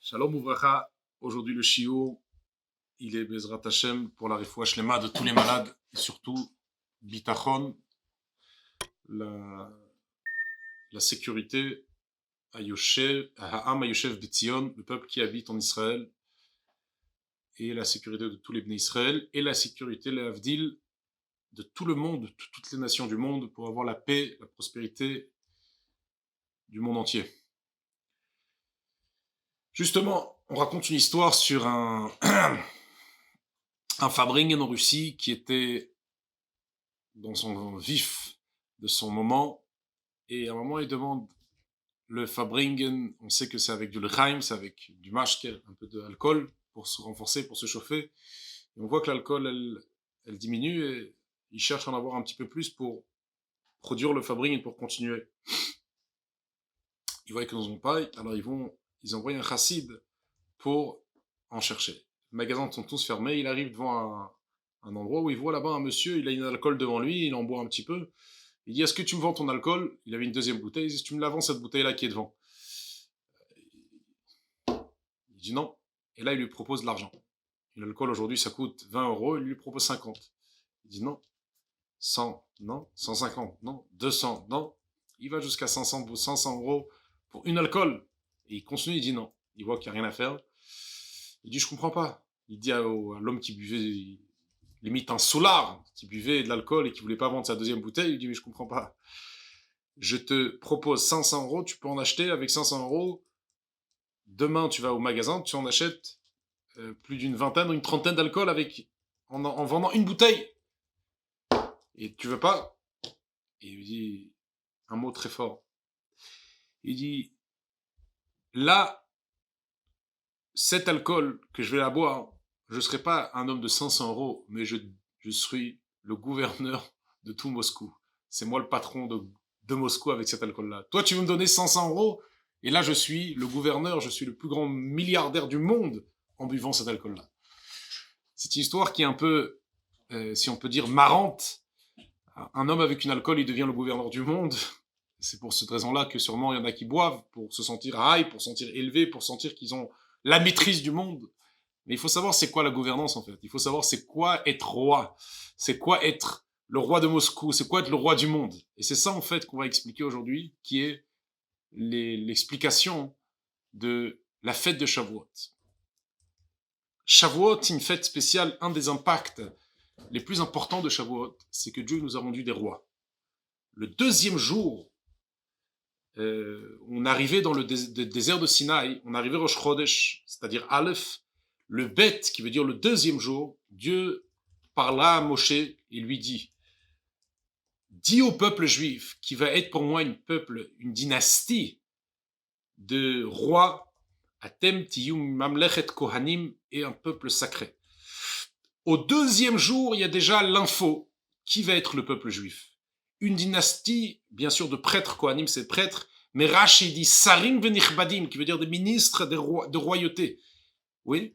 Shalom Ouvracha, aujourd'hui le shiur, il est Bezrat Hashem pour la refoua shlema de tous les malades et surtout bitachon, la sécurité à Ha'am Yoshev B'Tzion, le peuple qui habite en Israël, et la sécurité de tous les Bnei Israël, et la sécurité, le Havdil, de tout le monde, de toutes les nations du monde, pour avoir la paix, la prospérité du monde entier. Justement, on raconte une histoire sur un Fabringen en Russie qui était dans son vif de son moment, et à un moment il demande le Fabringen, on sait que c'est avec du l'chaim, c'est avec du mashke, un peu d'alcool pour se renforcer, pour se chauffer, et on voit que l'alcool elle diminue, et ils cherchent à en avoir un petit peu plus pour produire le Fabringen pour continuer. Ils voient qu'ils n'en ont pas, alors ils envoient un chassid pour en chercher. Les magasins sont tous fermés, il arrive devant un endroit où il voit là-bas un monsieur, il a une alcool devant lui, il en boit un petit peu. Il dit, est-ce que tu me vends ton alcool? Il avait une deuxième bouteille, il dit, tu me la vends cette bouteille-là qui est devant? Il dit non. Et là, il lui propose de l'argent. L'alcool aujourd'hui, ça coûte 20 euros, il lui propose 50. Il dit non. 100, non. 150, non. 200, non. Il va jusqu'à 500 euros pour une alcool. Et il continue, il dit non. Il voit qu'il n'y a rien à faire. Il dit, je comprends pas. Il dit à l'homme qui buvait, limite un soulard, qui buvait de l'alcool et qui voulait pas vendre sa deuxième bouteille, il dit, mais je comprends pas. Je te propose 500 euros, tu peux en acheter avec 500 euros. Demain, tu vas au magasin, tu en achètes plus d'une vingtaine ou une trentaine d'alcool en vendant une bouteille. Et tu veux pas? Et il lui dit un mot très fort. Il dit, là, cet alcool que je vais la boire, je ne serai pas un homme de 500 euros, mais je suis le gouverneur de tout Moscou. C'est moi le patron de Moscou avec cet alcool-là. Toi, tu veux me donner 500 euros, et là, je suis le gouverneur, je suis le plus grand milliardaire du monde en buvant cet alcool-là. C'est une histoire qui est un peu, si on peut dire, marrante. Un homme avec une alcool, il devient le gouverneur du monde. C'est pour cette raison-là que sûrement il y en a qui boivent pour se sentir high, pour se sentir élevé, pour sentir qu'ils ont la maîtrise du monde. Mais il faut savoir c'est quoi la gouvernance en fait. Il faut savoir c'est quoi être roi. C'est quoi être le roi de Moscou. C'est quoi être le roi du monde. Et c'est ça en fait qu'on va expliquer aujourd'hui, qui est l'explication de la fête de Shavuot. Shavuot, une fête spéciale, un des impacts les plus importants de Shavuot, c'est que Dieu nous a rendu des rois. Le deuxième jour, on arrivait dans le désert de Sinaï, on arrivait Rosh Chodesh, c'est-à-dire Aleph, le Bet, qui veut dire le deuxième jour. Dieu parla à Moshe et lui dit, dis au peuple juif, qui va être pour moi une dynastie de rois, Atem tiyum mamlechet kohanim, et un peuple sacré. Au deuxième jour, il y a déjà l'info, qui va être le peuple juif. Une dynastie, bien sûr, de prêtres, Kohanim, c'est prêtres, mais Rashi dit Sarim venichbadim, qui veut dire des ministres de royauté. Oui,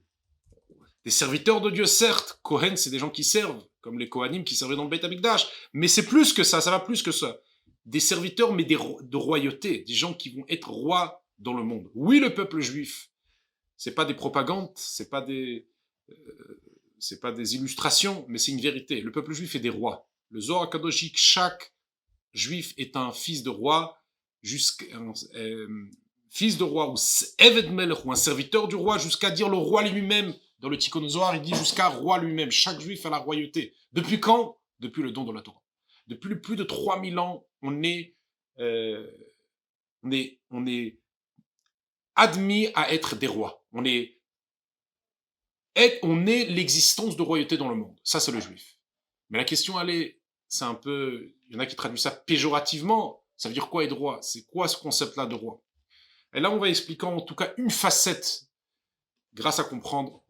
des serviteurs de Dieu, certes. Kohen, c'est des gens qui servent, comme les Kohanim qui servaient dans le Beit Hamikdash. Mais c'est plus que ça va plus que ça. Des serviteurs, mais de royauté, des gens qui vont être rois dans le monde. Oui, le peuple juif, c'est pas des propagandes, c'est pas des illustrations, mais c'est une vérité. Le peuple juif est des rois. Le Zohar HaKadosh, chaque juif est un fils de roi, fils de roi, ou Eved Melech, ou un serviteur du roi, jusqu'à dire le roi lui-même. Dans le Tikkun Zohar, il dit jusqu'à roi lui-même. Chaque juif a la royauté. Depuis quand? Depuis le don de la Torah. Depuis plus de 3000 ans, on est admis à être des rois. On est l'existence de royauté dans le monde. Ça, c'est le juif. Mais la question, c'est un peu, il y en a qui traduisent ça péjorativement. Ça veut dire quoi être roi? C'est quoi ce concept-là de roi? Et là, on va expliquer en tout cas une facette, grâce à comprendre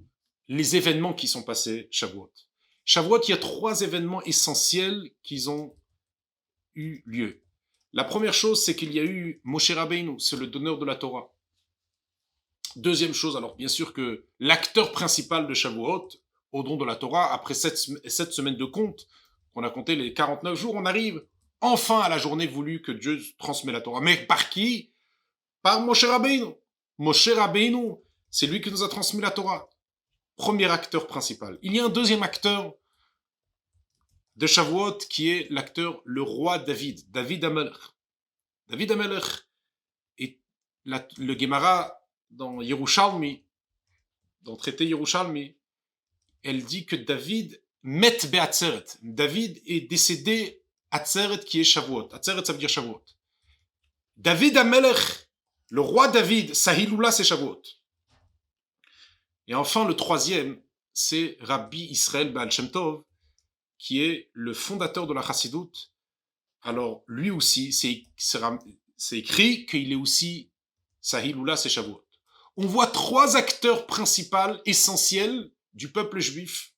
les événements qui sont passés Shavuot. Shavuot, il y a 3 événements essentiels qui ont eu lieu. La première chose, c'est qu'il y a eu Moshe Rabbeinu, c'est le donneur de la Torah. Deuxième chose, alors bien sûr que l'acteur principal de Shavuot, au don de la Torah, après 7 semaines de compte, qu'on a compté les 49 jours, on arrive enfin à la journée voulue que Dieu transmet la Torah. Mais par qui? Par Moshe Rabbeinu. Moshe Rabbeinu, C'est lui qui nous a transmis la Torah. Premier acteur principal. Il y a un deuxième acteur de Shavuot qui est l'acteur, le roi David, David Amelech. David Amelech est le Gemara dans Yerushalmi, dans le traité Yerushalmi, elle dit que David met be'atzeret. David est décédé Atzeret qui est Shavuot. Atzeret ça veut dire Shavuot. David Amelech, le roi David, sa Hiloula c'est Shavuot. Et enfin le troisième, c'est Rabbi Israël Baal Shem Tov, qui est le fondateur de la Chassidoute. Alors lui aussi, c'est écrit qu'il est aussi sa Hiloula c'est Shavuot. On voit trois acteurs principaux, essentiels du peuple juif,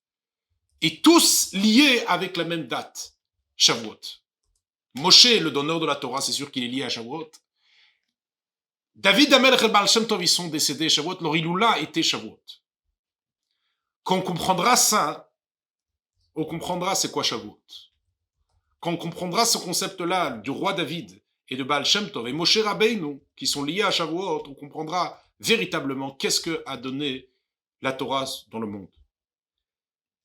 et tous liés avec la même date, Shavuot. Moshe, le donneur de la Torah, c'est sûr qu'il est lié à Shavuot. David Amelech et Baal Shem Tov, ils sont décédés Shavuot, leur Hiloula était Shavuot. Quand on comprendra ça, on comprendra c'est quoi Shavuot. Quand on comprendra ce concept-là du roi David et de Baal Shem Tov et Moshe Rabbeinu, qui sont liés à Shavuot, on comprendra véritablement qu'est-ce que a donné la Torah dans le monde.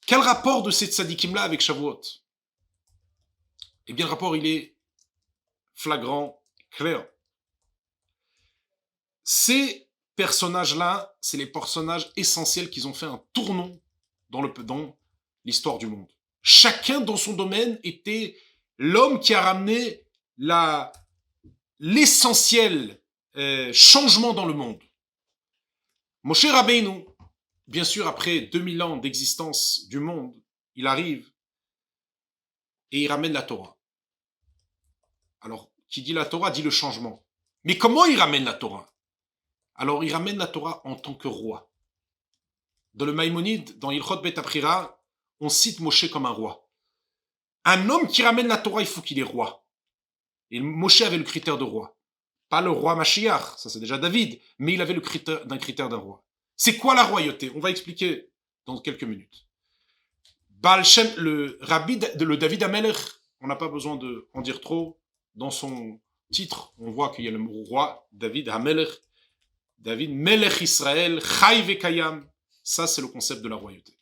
Quel rapport de ces tzadikim-là avec Shavuot? Eh bien, le rapport, il est flagrant, clair. Ces personnages-là, c'est les personnages essentiels qui ont fait un tournant dans l'histoire du monde. Chacun dans son domaine était l'homme qui a ramené l'essentiel changement dans le monde. Moshe Rabbeinu, bien sûr, après 2000 ans d'existence du monde, il arrive et il ramène la Torah. Alors, qui dit la Torah dit le changement. Mais comment il ramène la Torah? Alors, il ramène la Torah en tant que roi. Dans le Maïmonide, dans Ilchot Bet Aprira, on cite Moshe comme un roi. Un homme qui ramène la Torah, il faut qu'il est roi. Et Moshe avait le critère de roi. Pas le roi Mashiach, ça c'est déjà David, mais il avait le critère d'un roi. C'est quoi la royauté? On va expliquer dans quelques minutes. Baal Shem, le David Amelech, on n'a pas besoin d'en dire trop. Dans son titre, on voit qu'il y a le mot roi, David Amelech, David Melech Israël, Chai Vekayam. Ça, c'est le concept de la royauté.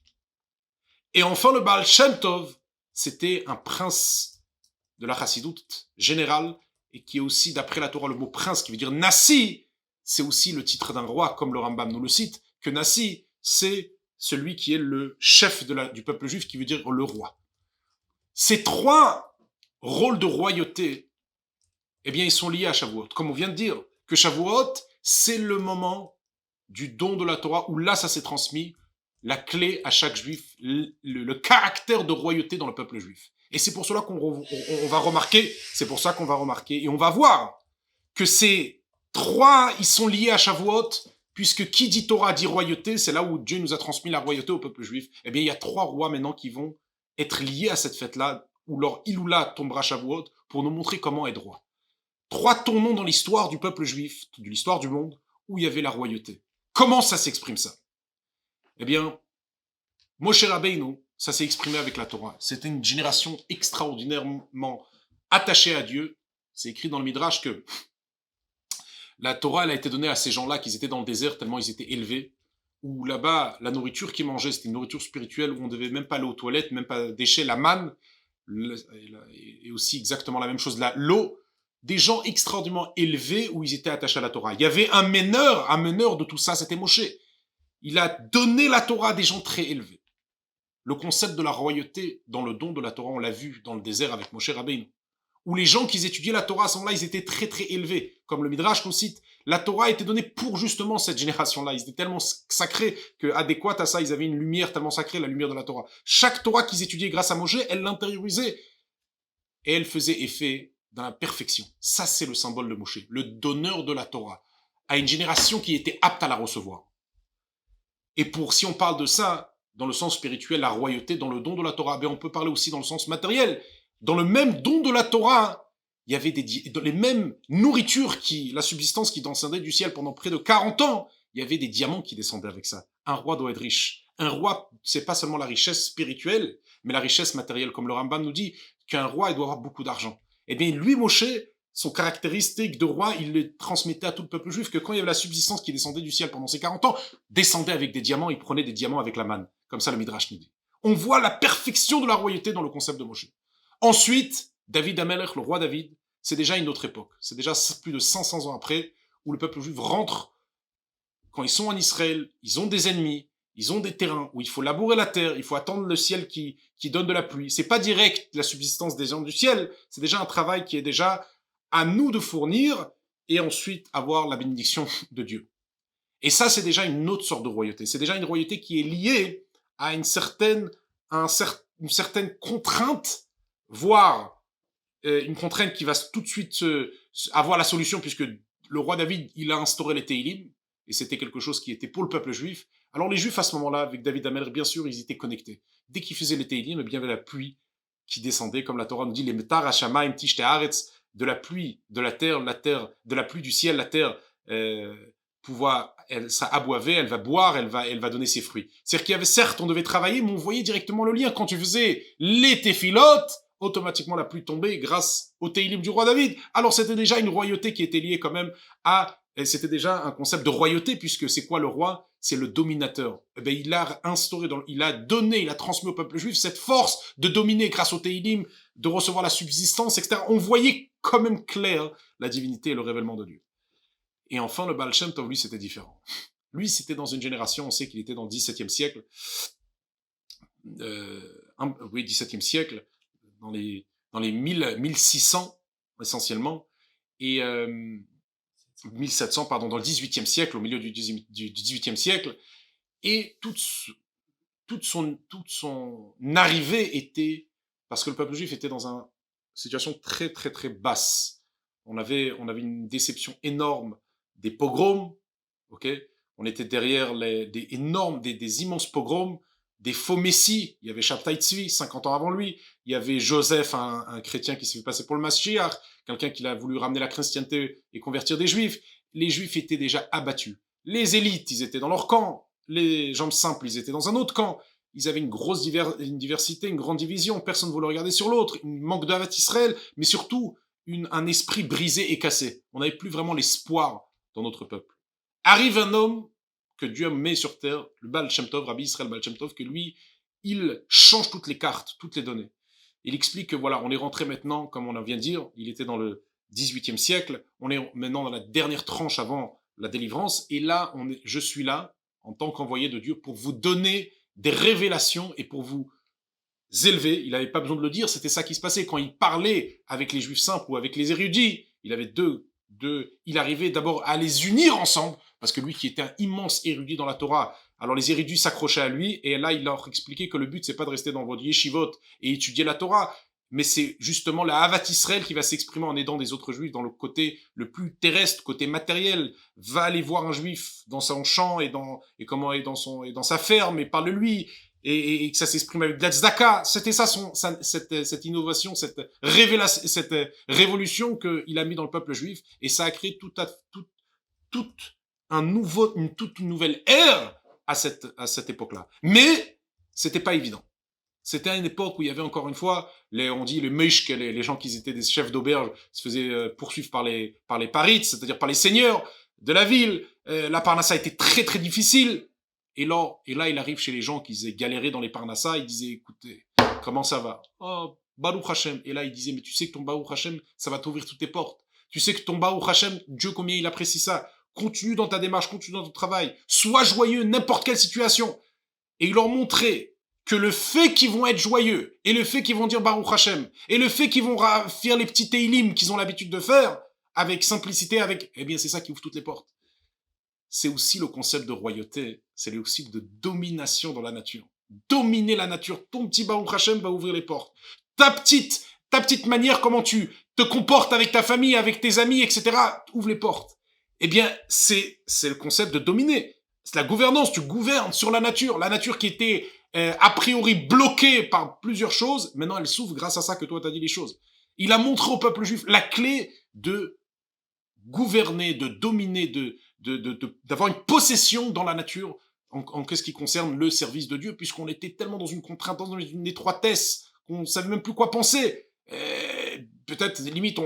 Et enfin, le Baal Shem Tov, c'était un prince de la Chassidoute générale, et qui est aussi, d'après la Torah, le mot prince, qui veut dire Nassi, c'est aussi le titre d'un roi, comme le Rambam nous le cite, que Nassi, c'est celui qui est le chef du peuple juif, qui veut dire le roi. Ces trois rôles de royauté, eh bien, ils sont liés à Shavuot. Comme on vient de dire, que Shavuot, c'est le moment du don de la Torah, où là, ça s'est transmis, la clé à chaque juif, le caractère de royauté dans le peuple juif. Et c'est pour cela qu'on va remarquer, et on va voir que ces trois, ils sont liés à Shavuot, puisque qui dit Torah dit royauté, c'est là où Dieu nous a transmis la royauté au peuple juif. Eh bien, il y a trois rois maintenant qui vont être liés à cette fête-là, où leur Iloula tombera Shavuot, pour nous montrer comment être roi. Trois tournants dans l'histoire du peuple juif, de l'histoire du monde, où il y avait la royauté. Comment ça s'exprime ça? Eh bien, Moshe Rabbeinu, ça s'est exprimé avec la Torah. C'était une génération extraordinairement attachée à Dieu. C'est écrit dans le Midrash que la Torah, elle a été donnée à ces gens-là qui étaient dans le désert tellement ils étaient élevés. Où là-bas, la nourriture qu'ils mangeaient, c'était une nourriture spirituelle où on ne devait même pas aller aux toilettes, même pas décher la manne. Et aussi exactement la même chose là, l'eau. Des gens extraordinairement élevés où ils étaient attachés à la Torah. Il y avait un meneur de tout ça, c'était Moshe. Il a donné la Torah à des gens très élevés. Le concept de la royauté dans le don de la Torah, on l'a vu dans le désert avec Moshe Rabbeinu. Où les gens qui étudiaient la Torah à ce moment-là, ils étaient très très élevés. Comme le Midrash nous cite, la Torah était donnée pour justement cette génération-là. Ils étaient tellement sacrés que adéquats à ça, ils avaient une lumière tellement sacrée, la lumière de la Torah. Chaque Torah qu'ils étudiaient grâce à Moshe, elle l'intériorisait. Et elle faisait effet dans la perfection. Ça, c'est le symbole de Moshe, le donneur de la Torah, à une génération qui était apte à la recevoir. Et si on parle de ça, dans le sens spirituel, la royauté, dans le don de la Torah, ben on peut parler aussi dans le sens matériel. Dans le même don de la Torah, il y avait dans les mêmes nourritures la subsistance qui descendait du ciel pendant près de 40 ans, il y avait des diamants qui descendaient avec ça. Un roi doit être riche. Un roi, c'est pas seulement la richesse spirituelle, mais la richesse matérielle, comme le Rambam nous dit, qu'un roi, il doit avoir beaucoup d'argent. Eh bien, lui, Moshe, son caractéristique de roi, il le transmettait à tout le peuple juif, que quand il y avait la subsistance qui descendait du ciel pendant ces 40 ans, descendait avec des diamants, il prenait des diamants avec la manne. Comme ça, le Midrash nous dit. On voit la perfection de la royauté dans le concept de Moshe. Ensuite, David Amelech, le roi David, c'est déjà une autre époque. C'est déjà plus de 500 ans après, où le peuple juif rentre, quand ils sont en Israël, ils ont des ennemis, ils ont des terrains où il faut labourer la terre, il faut attendre le ciel qui donne de la pluie. C'est pas direct la subsistance des gens du ciel, c'est déjà un travail qui est déjà à nous de fournir et ensuite avoir la bénédiction de Dieu. Et ça, c'est déjà une autre sorte de royauté. C'est déjà une royauté qui est liée à une certaine contrainte, voire une contrainte qui va tout de suite avoir la solution, puisque le roi David, il a instauré les Teilim, et c'était quelque chose qui était pour le peuple juif. Alors les juifs, à ce moment-là, avec David Amelech, bien sûr, ils étaient connectés. Dès qu'ils faisaient les Teilim, eh bien, il y avait la pluie qui descendait, comme la Torah nous dit, les metar hashamaim tish te'aretz, de la pluie de la terre, de la pluie du ciel, la terre ça aboivait, elle va boire, elle va donner ses fruits. C'est-à-dire qu'il y avait, certes, on devait travailler, mais on voyait directement le lien. Quand tu faisais les téphilotes, automatiquement la pluie tombait grâce au Teilim du roi David. Alors c'était déjà une royauté qui était liée quand même c'était déjà un concept de royauté, puisque c'est quoi le roi? C'est le dominateur. Eh bien, il a instauré, il a transmis au peuple juif cette force de dominer grâce au Teilim, de recevoir la subsistance, etc. On voyait quand même clair la divinité et le révèlement de Dieu. Et enfin, le Baal Shem Tov, lui, c'était différent. Lui, c'était dans une génération, on sait qu'il était dans le XVIIe siècle, 17e siècle, dans les 1600, essentiellement, et 1700, pardon, dans le 18e siècle, au milieu du 18e siècle, et toute son arrivée était, parce que le peuple juif était dans une situation très, très, très basse. On avait une déception énorme des pogroms, ok? On était derrière des immenses pogroms, des faux messies. Il y avait Shabtai Tzvi, 50 ans avant lui. Il y avait Joseph, un chrétien qui s'est fait passer pour le Mashiach, quelqu'un qui a voulu ramener la chrétienté et convertir des juifs. Les juifs étaient déjà abattus. Les élites, ils étaient dans leur camp. Les gens simples, ils étaient dans un autre camp. Ils avaient une grosse diversité, une grande division. Personne ne voulait regarder sur l'autre. Un manque d'Avat Israël, mais surtout un esprit brisé et cassé. On n'avait plus vraiment l'espoir dans notre peuple. Arrive un homme que Dieu met sur terre, le Baal Shem Tov, Rabbi Israël Baal Shem Tov, que lui, il change toutes les cartes, toutes les données. Il explique que voilà, on est rentré maintenant, comme on vient de dire, il était dans le 18e siècle, on est maintenant dans la dernière tranche avant la délivrance, et là, je suis là, en tant qu'envoyé de Dieu, pour vous donner des révélations et pour vous élever. Il n'avait pas besoin de le dire, c'était ça qui se passait. Quand il parlait avec les juifs simples ou avec les érudits, il avait il arrivait d'abord à les unir ensemble, parce que lui qui était un immense érudit dans la Torah, alors les érudits s'accrochaient à lui, et là il leur expliquait que le but c'est pas de rester dans votre yeshivot et étudier la Torah, mais c'est justement la Havat Israël qui va s'exprimer en aidant des autres juifs dans le côté le plus terrestre, côté matériel. Va aller voir un juif dans son champ et dans sa ferme et parle-lui, et que ça s'exprime avec de la tzedaka. C'était ça cette innovation, cette révolution qu'il a mis dans le peuple juif, et ça a créé toute une nouvelle ère à cette époque-là. Mais c'était pas évident. C'était une époque où il y avait encore une fois, on dit les meshk, les gens qui étaient des chefs d'auberge se faisaient poursuivre par les parites, c'est-à-dire par les seigneurs de la ville. La parnassa était très très difficile. Et là, il arrive chez les gens qui avaient galéré dans les parnassas, il disait, écoutez, comment ça va? Oh, Baruch Hashem. Et là, il disait, mais tu sais que ton Baruch Hashem, ça va t'ouvrir toutes tes portes. Tu sais que ton Baruch Hashem, Dieu combien il apprécie ça. Continue dans ta démarche, continue dans ton travail. Sois joyeux, n'importe quelle situation. Et il leur montrait que le fait qu'ils vont être joyeux, et le fait qu'ils vont dire Baruch Hashem, et le fait qu'ils vont faire les petits teilim qu'ils ont l'habitude de faire, avec simplicité, eh bien, c'est ça qui ouvre toutes les portes. C'est aussi le concept de royauté, c'est aussi de domination dans la nature. Dominer la nature, ton petit Baruch Hashem va ouvrir les portes. Ta petite manière, comment tu te comportes avec ta famille, avec tes amis, etc., ouvre les portes. Eh bien, c'est le concept de dominer. C'est la gouvernance, tu gouvernes sur la nature qui était a priori bloquée par plusieurs choses, maintenant elle s'ouvre grâce à ça que toi t'as dit les choses. Il a montré au peuple juif la clé de gouverner, de dominer, d'avoir une possession dans la nature en ce qui concerne le service de Dieu, puisqu'on était tellement dans une contrainte, dans une étroitesse, qu'on savait même plus quoi penser. Peut-être limite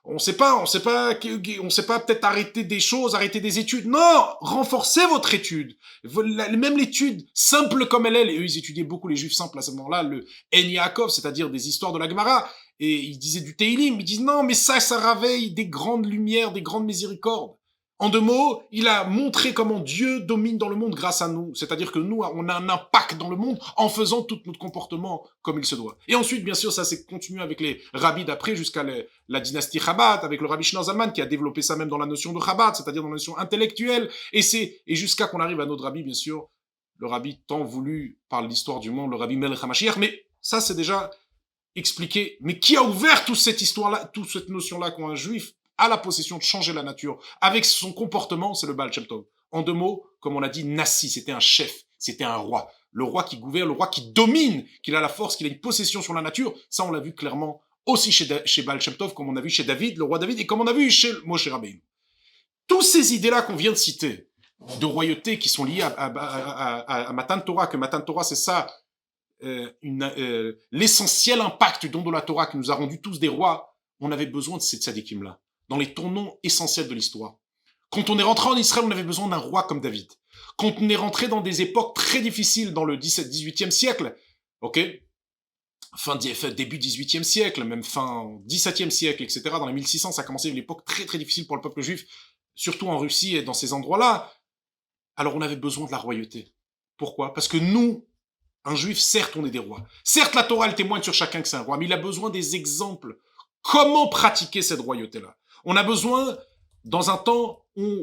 on sait pas, on sait pas peut-être arrêter des choses, arrêter des études. Non, renforcez votre étude. Même l'étude simple comme elle est. Et eux ils étudiaient beaucoup les juifs simples à ce moment-là, le En Yaakov, c'est-à-dire des histoires de la Gemara. Et ils disaient du Teilim, ils disent non mais ça réveille des grandes lumières, des grandes miséricordes. En deux mots, il a montré comment Dieu domine dans le monde grâce à nous. C'est-à-dire que nous, on a un impact dans le monde en faisant tout notre comportement comme il se doit. Et ensuite, bien sûr, ça s'est continué avec les rabbis d'après jusqu'à la dynastie Chabad, avec le rabbi Shneur Zalman qui a développé ça même dans la notion de Chabad, c'est-à-dire dans la notion intellectuelle. Et jusqu'à qu'on arrive à notre rabbi, bien sûr, le rabbi tant voulu par l'histoire du monde, le rabbi Melech HaMashiach. Mais ça, c'est déjà expliqué. Mais qui a ouvert toute cette histoire-là, toute cette notion-là qu'un juif à la possession de changer la nature avec son comportement, c'est le Baal Shem Tov. En deux mots, comme on l'a dit, Nassi, c'était un chef, c'était un roi. Le roi qui gouverne, le roi qui domine, qu'il a la force, qu'il a une possession sur la nature. Ça, on l'a vu clairement aussi chez Baal Shem Tov, comme on a vu chez David, le roi David, et comme on a vu chez Moshe Rabbeinu. Toutes ces idées-là qu'on vient de citer, de royauté qui sont liées à Matan Torah, que Matan Torah, c'est ça, l'essentiel impact du don de la Torah qui nous a rendus tous des rois, on avait besoin de ces tzadikim-là dans les tournants essentiels de l'histoire. Quand on est rentré en Israël, on avait besoin d'un roi comme David. Quand on est rentré dans des époques très difficiles dans le 18e siècle, ok, début 18e siècle, même fin 17e siècle, etc., dans les 1600, ça a commencé une époque très très difficile pour le peuple juif, surtout en Russie et dans ces endroits-là. Alors on avait besoin de la royauté. Pourquoi? Parce que nous, un juif, certes, on est des rois. Certes, la Torah, elle témoigne sur chacun que c'est un roi, mais il a besoin des exemples. Comment pratiquer cette royauté-là? On a besoin, dans un temps où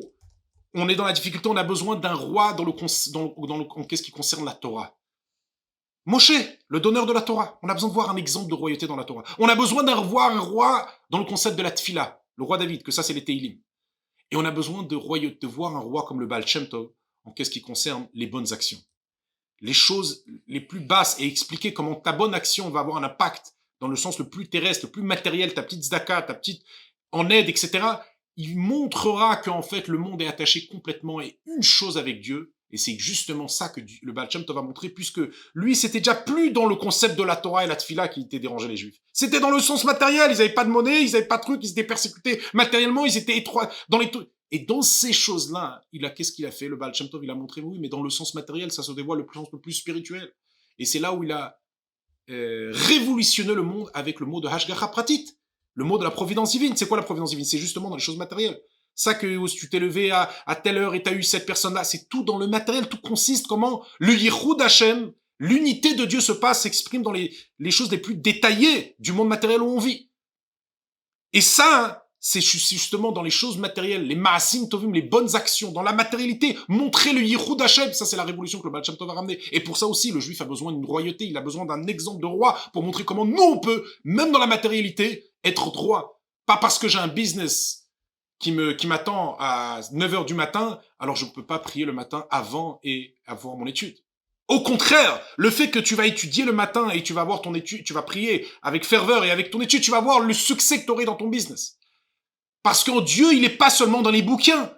on est dans la difficulté, on a besoin d'un roi en qu'est-ce qui concerne la Torah. Moshe, le donneur de la Torah. On a besoin de voir un exemple de royauté dans la Torah. On a besoin d'un roi dans le concept de la Tfila, le roi David, que ça c'est les Teilim. Et on a besoin de voir un roi comme le Baal Shem Tov en qu'est-ce qui concerne les bonnes actions. Les choses les plus basses et expliquer comment ta bonne action va avoir un impact dans le sens le plus terrestre, le plus matériel, ta petite tzedaka, ta petite en aide, etc., il montrera qu'en fait, le monde est attaché complètement et une chose avec Dieu, et c'est justement ça que le Baal Shem Tov va montrer, puisque lui, c'était déjà plus dans le concept de la Torah et la Tfila qui était dérangé les Juifs. C'était dans le sens matériel, ils n'avaient pas de monnaie, ils n'avaient pas de trucs, ils étaient persécutés matériellement, ils étaient étroits dans les trucs. Et dans ces choses-là, qu'est-ce qu'il a fait? Le Baal Shem Tov, il a montré, oui, mais dans le sens matériel, ça se dévoile le sens le plus spirituel. Et c'est là où il a révolutionné le monde avec le mot de Hashgacha Pratit. Le mot de la providence divine, c'est quoi la providence divine? C'est justement dans les choses matérielles. Ça que tu t'es levé à telle heure et t'as eu cette personne-là, c'est tout dans le matériel, tout consiste comment le Yichud Hashem, l'unité de Dieu se passe, s'exprime dans les choses les plus détaillées du monde matériel où on vit. Et ça, c'est justement dans les choses matérielles, les Maasim Tovim, les bonnes actions, dans la matérialité, montrer le Yichud Hashem, ça c'est la révolution que le Baal Shem Tov a ramené. Et pour ça aussi, le juif a besoin d'une royauté, il a besoin d'un exemple de roi pour montrer comment nous on peut, même dans la matérialité, être droit. Pas parce que j'ai un business qui m'attend à 9h du matin, alors je ne peux pas prier le matin avant et avoir mon étude. Au contraire, le fait que tu vas étudier le matin et tu vas avoir ton étude, tu vas prier avec ferveur et avec ton étude, tu vas voir le succès que tu aurais dans ton business. Parce qu'en Dieu, il n'est pas seulement dans les bouquins.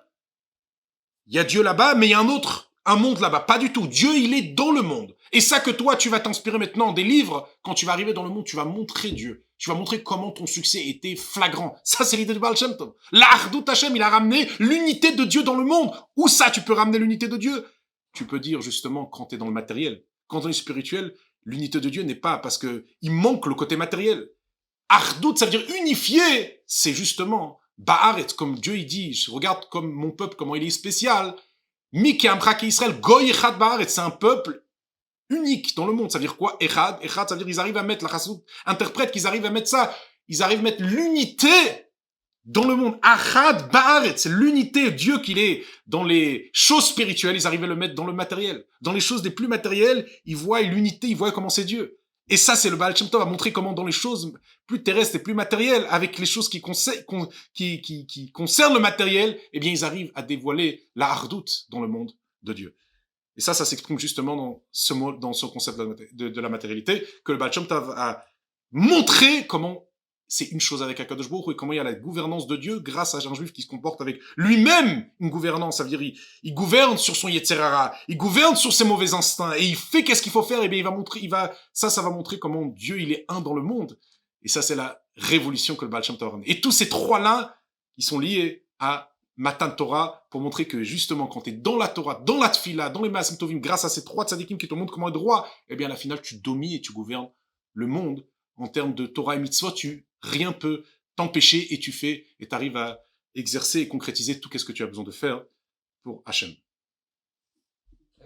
Il y a Dieu là-bas, mais il y a un monde là-bas. Pas du tout. Dieu, il est dans le monde. Et ça que toi, tu vas t'inspirer maintenant des livres, quand tu vas arriver dans le monde, tu vas montrer Dieu. Tu vas montrer comment ton succès était flagrant. Ça, c'est l'idée de Baal Shem Tov. L'Achdout Hashem, il a ramené l'unité de Dieu dans le monde. Où ça, tu peux ramener l'unité de Dieu? Tu peux dire justement quand tu es dans le matériel. Quand on est spirituel, l'unité de Dieu n'est pas parce que il manque le côté matériel. Achdout, ça veut dire unifié. C'est justement Ba'aret, comme Dieu il dit. Je regarde comme mon peuple, comment il est spécial. Mik et Amrak et Israël, Goy Echad Ba'aret, c'est un peuple unique dans le monde. Ça veut dire quoi? Echad, ça veut dire ils arrivent à mettre, la Chassidut interprète qu'ils arrivent à mettre ça. Ils arrivent à mettre l'unité dans le monde. Achad Ba'aret, c'est l'unité. Dieu qu'il est dans les choses spirituelles, ils arrivent à le mettre dans le matériel. Dans les choses les plus matérielles, ils voient l'unité, ils voient comment c'est Dieu. Et ça, c'est le Baal Shem Tov a montré comment dans les choses plus terrestres et plus matérielles, avec les choses qui concernent le matériel, eh bien, ils arrivent à dévoiler la hardoute dans le monde de Dieu. Et ça s'exprime justement dans ce concept de la matérialité, que le Baal Shem Tov a montré comment c'est une chose avec Akadosh Baruch Hu et comment il y a la gouvernance de Dieu grâce à un juif qui se comporte avec lui-même une gouvernance. Ça veut dire, il gouverne sur son Yetzer Hara, il gouverne sur ses mauvais instincts et il fait qu'est-ce qu'il faut faire. Et bien, ça va montrer comment Dieu, il est un dans le monde. Et ça, c'est la révolution que le Baal Shem Tov a ramené. Et tous ces trois-là, ils sont liés à Matan Torah pour montrer que justement, quand tu es dans la Torah, dans la Tfila, dans les Maasim Tovim, grâce à ces trois tzadikim qui te montrent comment être droit, eh bien, à la finale, tu domines et tu gouvernes le monde en termes de Torah et Mitzvot. Rien peut t'empêcher et tu fais et tu arrives à exercer et concrétiser tout ce que tu as besoin de faire pour Hachem.